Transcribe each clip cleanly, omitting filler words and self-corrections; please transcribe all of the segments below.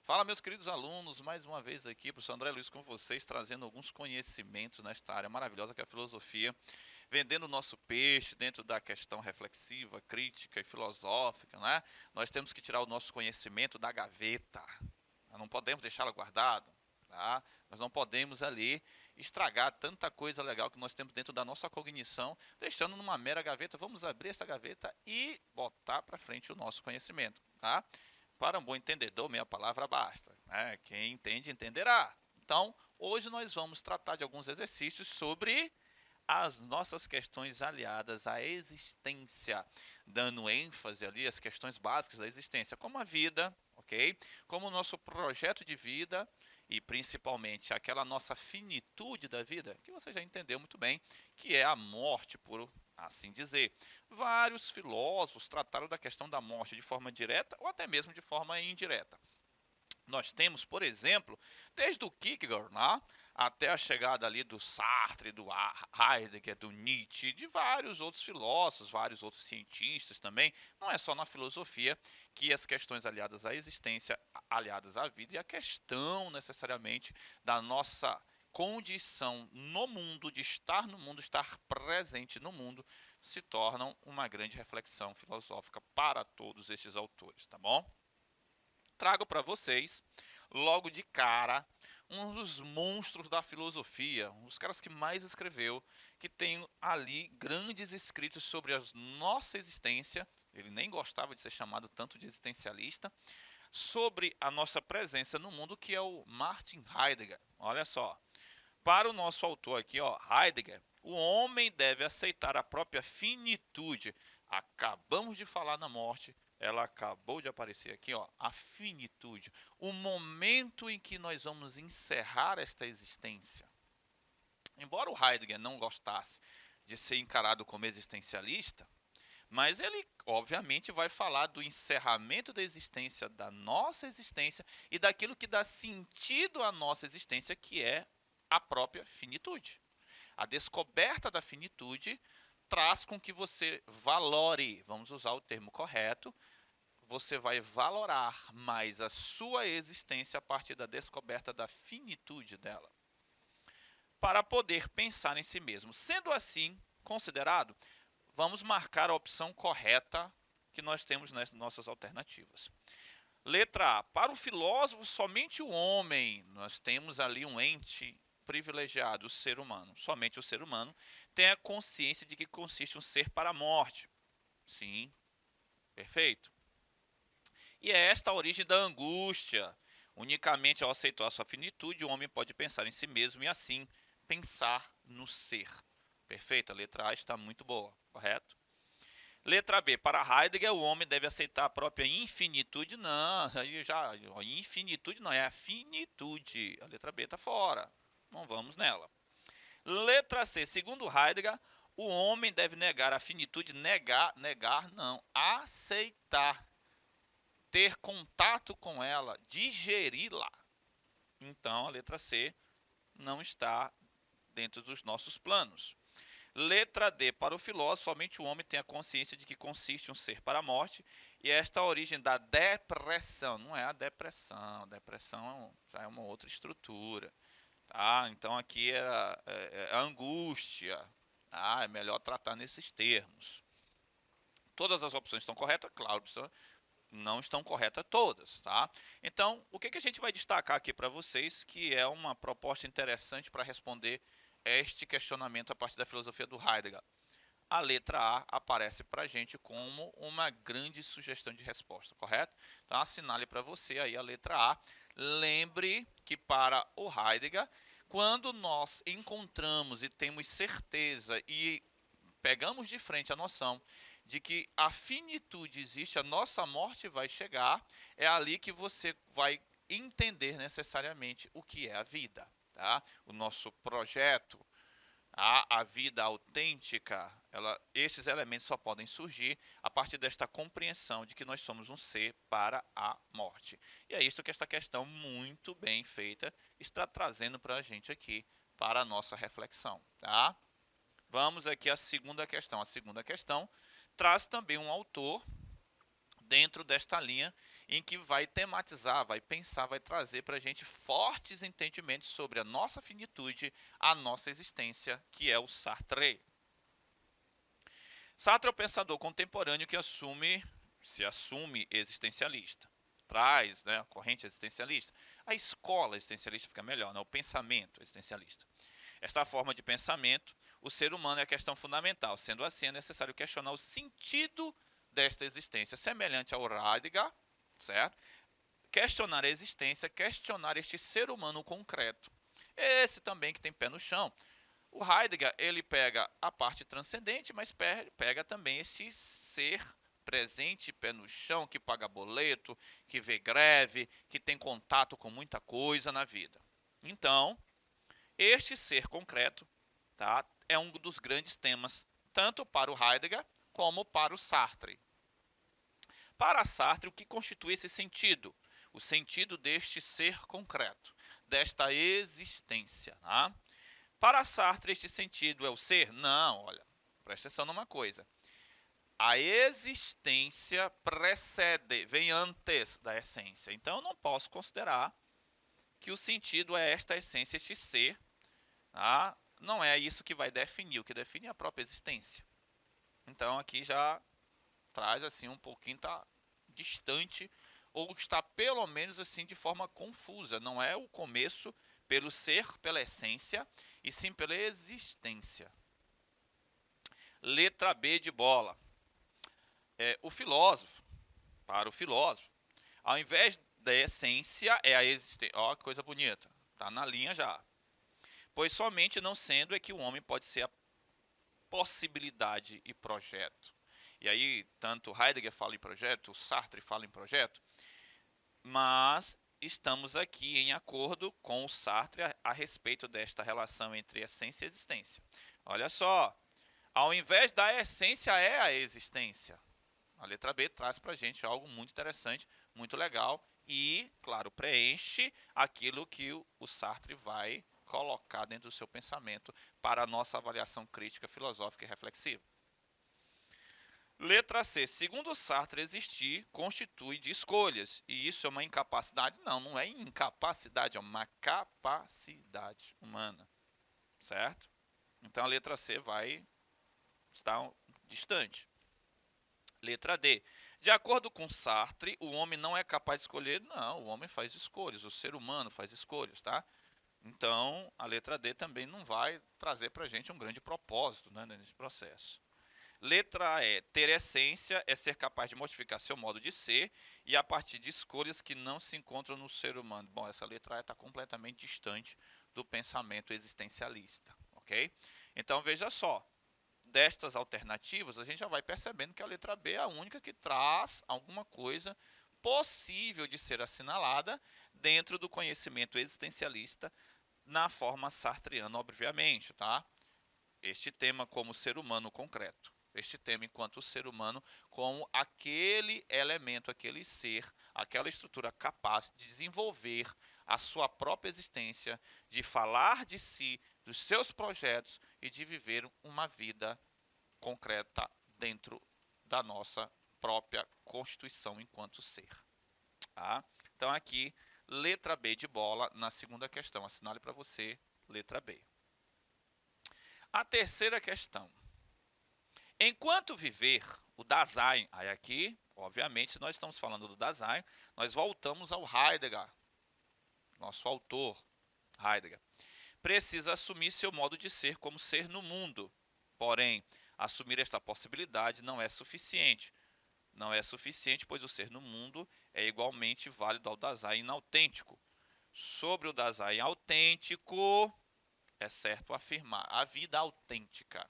Fala, meus queridos alunos, mais uma vez aqui, professor André Luiz com vocês, trazendo alguns conhecimentos nesta área maravilhosa que é a filosofia, vendendo o nosso peixe dentro da questão reflexiva, crítica e filosófica, né? Nós temos que tirar o nosso conhecimento da gaveta, nós não podemos deixá-lo guardado, tá? Nós não podemos ali estragar tanta coisa legal que nós temos dentro da nossa cognição, deixando numa mera gaveta. Vamos abrir essa gaveta e botar para frente o nosso conhecimento, tá? Para um bom entendedor, meia palavra basta, né? Quem entende, entenderá. Então, hoje nós vamos tratar de alguns exercícios sobre as nossas questões aliadas à existência, dando ênfase ali às questões básicas da existência, como a vida, ok? Como o nosso projeto de vida e principalmente aquela nossa finitude da vida, que você já entendeu muito bem, que é a morte, por assim dizer. Vários filósofos trataram da questão da morte de forma direta ou até mesmo de forma indireta. Nós temos, por exemplo, desde o Kierkegaard, né, até a chegada ali do Sartre, do Heidegger, do Nietzsche, de vários outros filósofos, vários outros cientistas também. Não é só na filosofia que as questões aliadas à existência, aliadas à vida e a questão necessariamente da nossa condição no mundo, de estar no mundo, estar presente no mundo, se tornam uma grande reflexão filosófica para todos estes autores, tá bom? Trago para vocês, logo de cara, um dos monstros da filosofia, um dos caras que mais escreveu, que tem ali grandes escritos sobre a nossa existência, ele nem gostava de ser chamado tanto de existencialista, sobre a nossa presença no mundo, que é o Martin Heidegger. Olha só, para o nosso autor aqui, ó, Heidegger, o homem deve aceitar a própria finitude. Acabamos de falar na morte, ela acabou de aparecer aqui, ó, a finitude, o momento em que nós vamos encerrar esta existência. Embora o Heidegger não gostasse de ser encarado como existencialista, mas ele, obviamente, vai falar do encerramento da existência, da nossa existência e daquilo que dá sentido à nossa existência, que é a própria finitude. A descoberta da finitude traz com que você valore, vamos usar o termo correto, você vai valorar mais a sua existência a partir da descoberta da finitude dela, para poder pensar em si mesmo. Sendo assim considerado, vamos marcar a opção correta que nós temos nas nossas alternativas. Letra A. Para o filósofo, somente o homem, nós temos ali um ente privilegiado, o ser humano. Somente o ser humano tem a consciência de que consiste um ser para a morte. Sim, perfeito. E é esta a origem da angústia. Unicamente ao aceitar a sua finitude, o homem pode pensar em si mesmo e assim pensar no ser. Perfeito? A letra A está muito boa, correto? Letra B. Para Heidegger, o homem deve aceitar a própria infinitude. Não, aí já, infinitude não, é a finitude. A letra B está fora. Não vamos nela. Letra C. Segundo Heidegger, o homem deve negar a finitude. Negar não, aceitar. Ter contato com ela, digeri-la. Então, a letra C não está dentro dos nossos planos. Letra D. Para o filósofo, somente o homem tem a consciência de que consiste um ser para a morte, e esta é a origem da depressão. Não é a depressão, a depressão já é uma outra estrutura. Tá? Então aqui é a angústia. É melhor tratar nesses termos. Todas as opções estão corretas? Claro, não estão corretas todas, tá? Então, o que a gente vai destacar aqui para vocês, que é uma proposta interessante para responder este questionamento a partir da filosofia do Heidegger. A letra A aparece para a gente como uma grande sugestão de resposta, correto? Então, assinale para você aí a letra A. Lembre que para o Heidegger, quando nós encontramos e temos certeza e pegamos de frente a noção de que a finitude existe, a nossa morte vai chegar, é ali que você vai entender necessariamente o que é a vida. Tá? O nosso projeto A vida autêntica, esses elementos só podem surgir a partir desta compreensão de que nós somos um ser para a morte. E é isso que esta questão muito bem feita está trazendo para a gente aqui, para a nossa reflexão. Tá? Vamos aqui à segunda questão. A segunda questão traz também um autor dentro desta linha em que vai tematizar, vai pensar, vai trazer para a gente fortes entendimentos sobre a nossa finitude, a nossa existência, que é o Sartre. Sartre é o pensador contemporâneo que se assume existencialista. Traz, né, a corrente existencialista. A escola existencialista fica melhor, né, o pensamento existencialista. Esta forma de pensamento, o ser humano é a questão fundamental. Sendo assim, é necessário questionar o sentido desta existência, semelhante ao Heidegger, certo? Questionar a existência, questionar este ser humano concreto. Esse também que tem pé no chão. O Heidegger, ele pega a parte transcendente, mas pega também esse ser presente, pé no chão, que paga boleto, que vê greve, que tem contato com muita coisa na vida. Então, este ser concreto, tá, é um dos grandes temas, tanto para o Heidegger como para o Sartre. Para Sartre, o que constitui esse sentido? O sentido deste ser concreto, desta existência. Tá? Para Sartre, este sentido é o ser? Não, olha, presta atenção numa coisa. A existência precede, vem antes da essência. Então, eu não posso considerar que o sentido é esta essência, este ser. Tá? Não é isso que vai definir, o que define é a própria existência. Então, aqui já traz assim um pouquinho, tá distante, ou está pelo menos assim de forma confusa. Não é o começo pelo ser, pela essência, e sim pela existência. Letra B de bola. O filósofo, para o filósofo, ao invés da essência, é a existência. Ó, que coisa bonita. Tá na linha já. Pois somente não sendo é que o homem pode ser a possibilidade e projeto. E aí, tanto Heidegger fala em projeto, Sartre fala em projeto, mas estamos aqui em acordo com o Sartre a respeito desta relação entre essência e existência. Olha só, ao invés da essência é a existência. A letra B traz para a gente algo muito interessante, muito legal e, claro, preenche aquilo que o Sartre vai colocar dentro do seu pensamento para a nossa avaliação crítica, filosófica e reflexiva. Letra C. Segundo Sartre, existir constitui de escolhas. E isso é uma incapacidade? Não, não é incapacidade, é uma capacidade humana. Certo? Então a letra C vai estar distante. Letra D. De acordo com Sartre, o homem não é capaz de escolher. Não, o homem faz escolhas, o ser humano faz escolhas, tá? Então, a letra D também não vai trazer para a gente um grande propósito, né, nesse processo. Letra E. Ter essência é ser capaz de modificar seu modo de ser e a partir de escolhas que não se encontram no ser humano. Bom, essa letra E está completamente distante do pensamento existencialista, ok? Então, veja só. Destas alternativas, a gente já vai percebendo que a letra B é a única que traz alguma coisa possível de ser assinalada dentro do conhecimento existencialista na forma sartreana, obviamente, tá? Este tema como ser humano concreto. Este tema enquanto ser humano como aquele elemento, aquele ser, aquela estrutura capaz de desenvolver a sua própria existência, de falar de si, dos seus projetos e de viver uma vida concreta dentro da nossa própria constituição enquanto ser. Tá? Então aqui, letra B de bola na segunda questão. Assinale para você, letra B. A terceira questão. Enquanto viver, o Dasein, aí aqui, obviamente, se nós estamos falando do Dasein, nós voltamos ao Heidegger, nosso autor, Heidegger. Precisa assumir seu modo de ser como ser no mundo. Porém, assumir esta possibilidade não é suficiente. Não é suficiente, pois o ser no mundo é igualmente válido ao Dasein inautêntico. Sobre o Dasein autêntico, é certo afirmar a vida autêntica.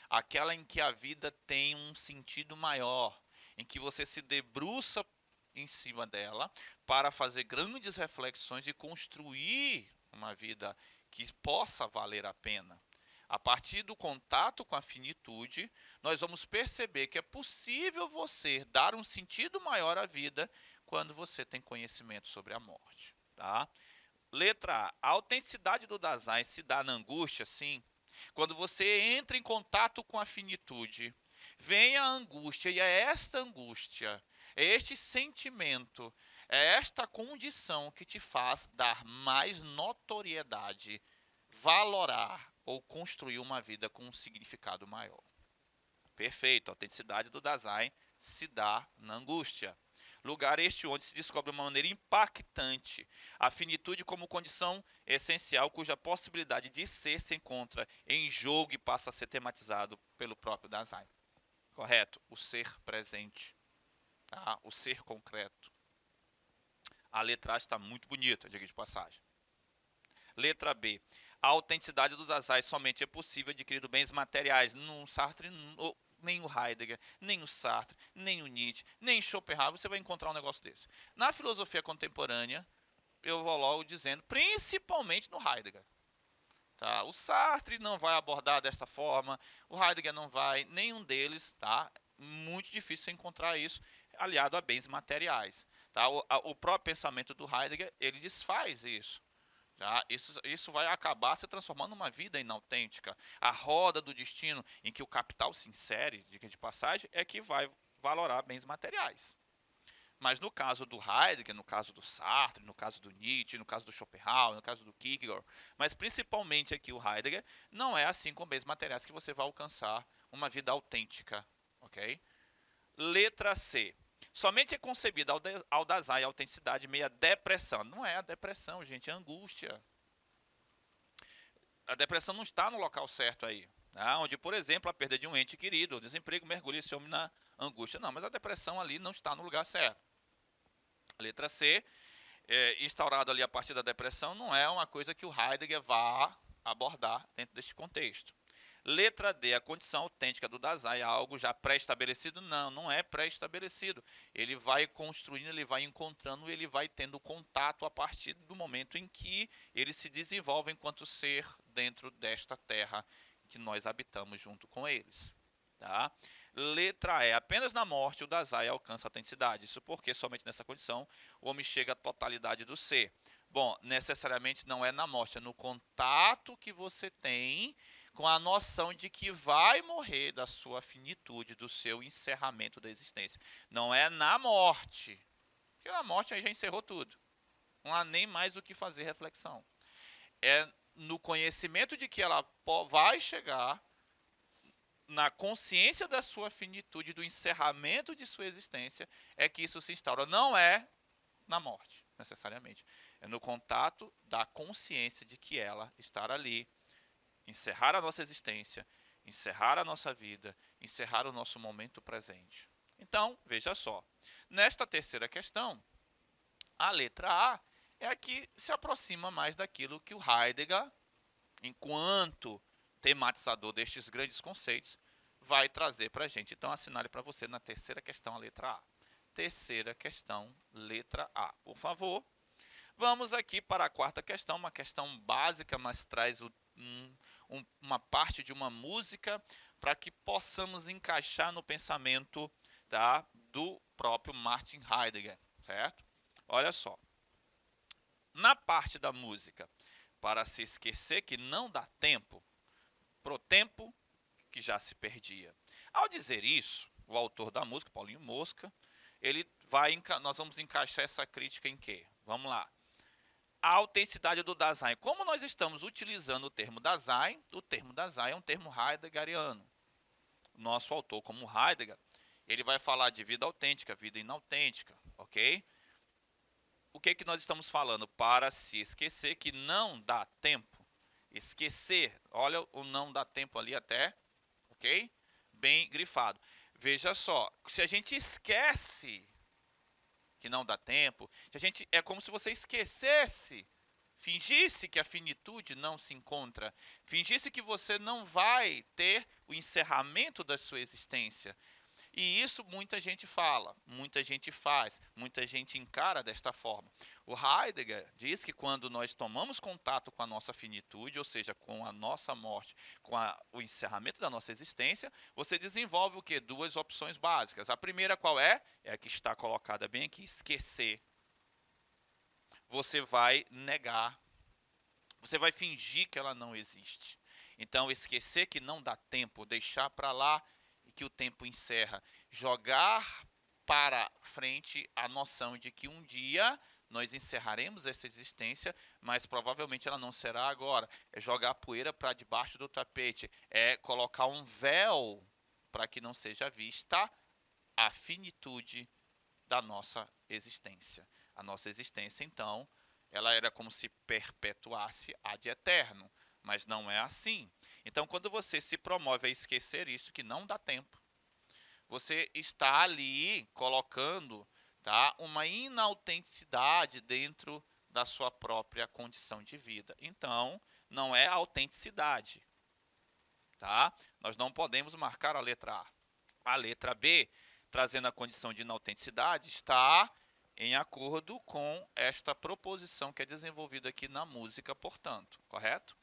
Aquela em que a vida tem um sentido maior, em que você se debruça em cima dela para fazer grandes reflexões e construir uma vida que possa valer a pena. A partir do contato com a finitude, nós vamos perceber que é possível você dar um sentido maior à vida quando você tem conhecimento sobre a morte. Tá? Letra A. A autenticidade do Dasein se dá na angústia, sim. Quando você entra em contato com a finitude, vem a angústia, e é esta angústia, é este sentimento, é esta condição que te faz dar mais notoriedade, valorar ou construir uma vida com um significado maior. Perfeito, a autenticidade do Dasein se dá na angústia. Lugar este onde se descobre de uma maneira impactante a finitude como condição essencial, cuja possibilidade de ser se encontra em jogo e passa a ser tematizado pelo próprio Dasein. Correto? O ser presente, tá? O ser concreto. A letra A está muito bonita, diga de passagem. Letra B. A autenticidade do Dasein somente é possível adquirindo bens materiais. No Sartre, nem o Heidegger, nem o Sartre, nem o Nietzsche, nem Schopenhauer, você vai encontrar um negócio desse. Na filosofia contemporânea, eu vou logo dizendo, principalmente no Heidegger. Tá? O Sartre não vai abordar desta forma, o Heidegger não vai, nenhum deles, tá? Muito difícil encontrar isso aliado a bens materiais. Tá? O próprio pensamento do Heidegger, ele desfaz isso. Tá? Isso vai acabar se transformando numa vida inautêntica. A roda do destino em que o capital se insere, dica de passagem, é que vai valorar bens materiais. Mas no caso do Heidegger, no caso do Sartre, no caso do Nietzsche, no caso do Schopenhauer, no caso do Kierkegaard, mas principalmente aqui o Heidegger, não é assim com bens materiais que você vai alcançar uma vida autêntica. Ok? Letra C. Somente é concebida ao Dasein a autenticidade meia depressão. Não é a depressão, gente, é a angústia. A depressão não está no local certo aí. Tá? Onde, por exemplo, a perda de um ente querido, o desemprego mergulha esse homem na angústia. Não, mas a depressão ali não está no lugar certo. Letra C. Instaurado ali a partir da depressão, não é uma coisa que o Heidegger vá abordar dentro deste contexto. Letra D, a condição autêntica do Dasein é algo já pré-estabelecido? Não, não é pré-estabelecido. Ele vai construindo, ele vai encontrando, ele vai tendo contato a partir do momento em que ele se desenvolve enquanto ser dentro desta terra que nós habitamos junto com eles. Tá? Letra E, apenas na morte o Dasein alcança a autenticidade. Isso porque somente nessa condição o homem chega à totalidade do ser. Bom, necessariamente não é na morte, é no contato que você tem com a noção de que vai morrer da sua finitude, do seu encerramento da existência. Não é na morte, porque na morte aí já encerrou tudo. Não há nem mais o que fazer reflexão. É no conhecimento de que ela vai chegar, na consciência da sua finitude, do encerramento de sua existência, é que isso se instaura. Não é na morte, necessariamente. É no contato da consciência de que ela está ali, encerrar a nossa existência, encerrar a nossa vida, encerrar o nosso momento presente. Então, veja só. Nesta terceira questão, a letra A é a que se aproxima mais daquilo que o Heidegger, enquanto tematizador destes grandes conceitos, vai trazer para a gente. Então, assinale para você na terceira questão a letra A. Terceira questão, letra A. Por favor. Vamos aqui para a quarta questão, uma questão básica, mas traz uma parte de uma música para que possamos encaixar no pensamento, tá, do próprio Martin Heidegger, certo? Olha só. Na parte da música, para se esquecer que não dá tempo, pro tempo que já se perdia. Ao dizer isso, o autor da música, Paulinho Mosca, nós vamos encaixar essa crítica em quê? Vamos lá. A autenticidade do Dasein. Como nós estamos utilizando o termo Dasein é um termo heideggeriano. O nosso autor, como Heidegger, ele vai falar de vida autêntica, vida inautêntica, ok? O que nós estamos falando? Para se esquecer que não dá tempo. Esquecer, olha o não dá tempo ali até, ok? Bem grifado. Veja só, se a gente esquece que não dá tempo, é como se você esquecesse, fingisse que a finitude não se encontra, fingisse que você não vai ter o encerramento da sua existência. E isso muita gente fala, muita gente faz, muita gente encara desta forma. O Heidegger diz que quando nós tomamos contato com a nossa finitude, ou seja, com a nossa morte, o encerramento da nossa existência, você desenvolve o quê? Duas opções básicas. A primeira qual é? É a que está colocada bem aqui, esquecer. Você vai negar, você vai fingir que ela não existe. Então, esquecer que não dá tempo, deixar para lá e que o tempo encerra. Jogar para frente a noção de que um dia nós encerraremos essa existência, mas provavelmente ela não será agora. É jogar poeira para debaixo do tapete, é colocar um véu para que não seja vista a finitude da nossa existência. A nossa existência, então, ela era como se perpetuasse ad eterno, mas não é assim. Então, quando você se promove a esquecer isso, que não dá tempo, você está ali colocando, tá, uma inautenticidade dentro da sua própria condição de vida. Então, não é autenticidade, tá? Nós não podemos marcar a letra A. A letra B, trazendo a condição de inautenticidade, está em acordo com esta proposição que é desenvolvida aqui na música, portanto, correto?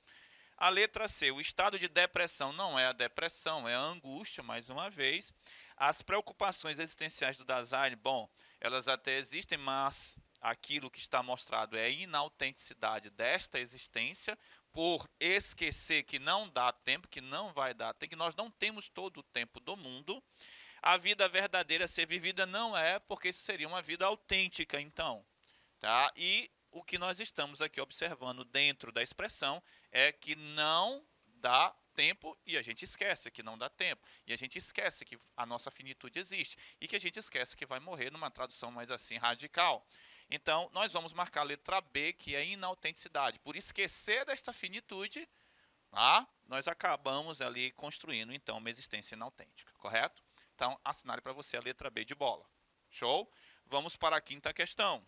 A letra C, o estado de depressão não é a depressão, é a angústia, mais uma vez. As preocupações existenciais do Dasein, bom, elas até existem, mas aquilo que está mostrado é a inautenticidade desta existência, por esquecer que não dá tempo, que não vai dar tempo, que nós não temos todo o tempo do mundo. A vida verdadeira ser vivida não é, porque isso seria uma vida autêntica, então. Tá? E o que nós estamos aqui observando dentro da expressão é que não dá tempo e a gente esquece que não dá tempo. E a gente esquece que a nossa finitude existe. E que a gente esquece que vai morrer numa tradução mais assim radical. Então, nós vamos marcar a letra B, que é inautenticidade. Por esquecer desta finitude, tá? Nós acabamos ali construindo, então, uma existência inautêntica, correto? Então, assinale para você a letra B de bola. Show? Vamos para a quinta questão.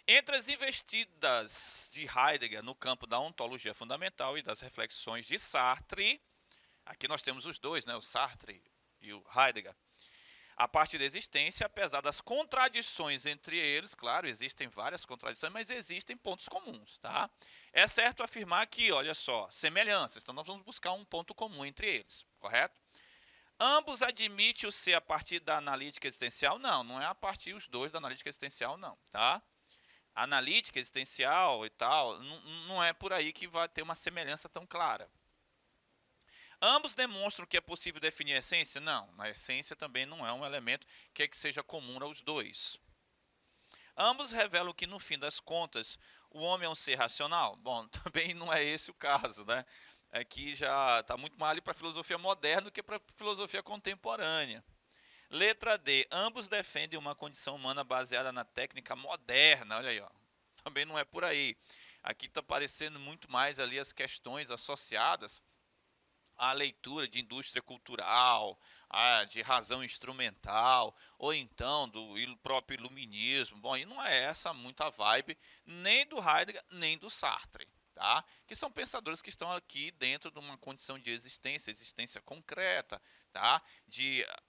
Entre as investidas de Heidegger no campo da ontologia fundamental e das reflexões de Sartre, aqui nós temos os dois, né, o Sartre e o Heidegger, a parte da existência, apesar das contradições entre eles, claro, existem várias contradições, mas existem pontos comuns, tá? É certo afirmar que, olha só, semelhanças, então nós vamos buscar um ponto comum entre eles, correto? Ambos admitem o ser a partir da analítica existencial? Não, não é a partir os dois da analítica existencial, não, tá? Analítica existencial e tal, não é por aí que vai ter uma semelhança tão clara. Ambos demonstram que é possível definir a essência? Não, a essência também não é um elemento que seja comum aos dois. Ambos revelam que, no fim das contas, o homem é um ser racional? Bom, também não é esse o caso, né? Aqui já está muito mais ali para a filosofia moderna do que para a filosofia contemporânea. Letra D. Ambos defendem uma condição humana baseada na técnica moderna. Olha aí, ó. Também não é por aí. Aqui está aparecendo muito mais ali as questões associadas à leitura de indústria cultural, de razão instrumental, ou então do próprio iluminismo. Bom, e não é essa muita vibe nem do Heidegger, nem do Sartre. Tá? Que são pensadores que estão aqui dentro de uma condição de existência concreta. Tá?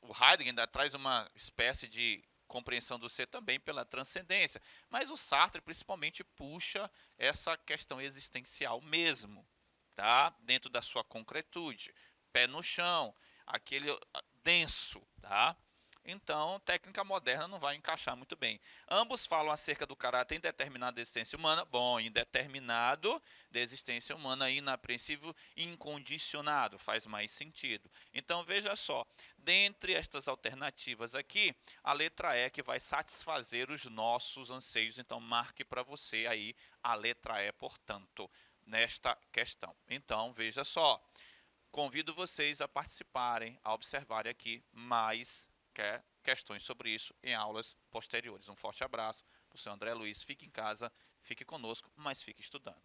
O Heidegger ainda traz uma espécie de compreensão do ser também pela transcendência, mas o Sartre principalmente puxa essa questão existencial mesmo, tá? Dentro da sua concretude, pé no chão, aquele denso, tá? Então, técnica moderna não vai encaixar muito bem. Ambos falam acerca do caráter indeterminado da existência humana. Bom, indeterminado da existência humana, inapreensível, incondicionado, faz mais sentido. Então, veja só, dentre estas alternativas aqui, a letra E que vai satisfazer os nossos anseios. Então, marque para você aí a letra E, portanto, nesta questão. Então, veja só, convido vocês a participarem, a observarem aqui mais questões sobre isso em aulas posteriores. Um forte abraço para o seu André Luiz. Fique em casa, fique conosco, mas fique estudando.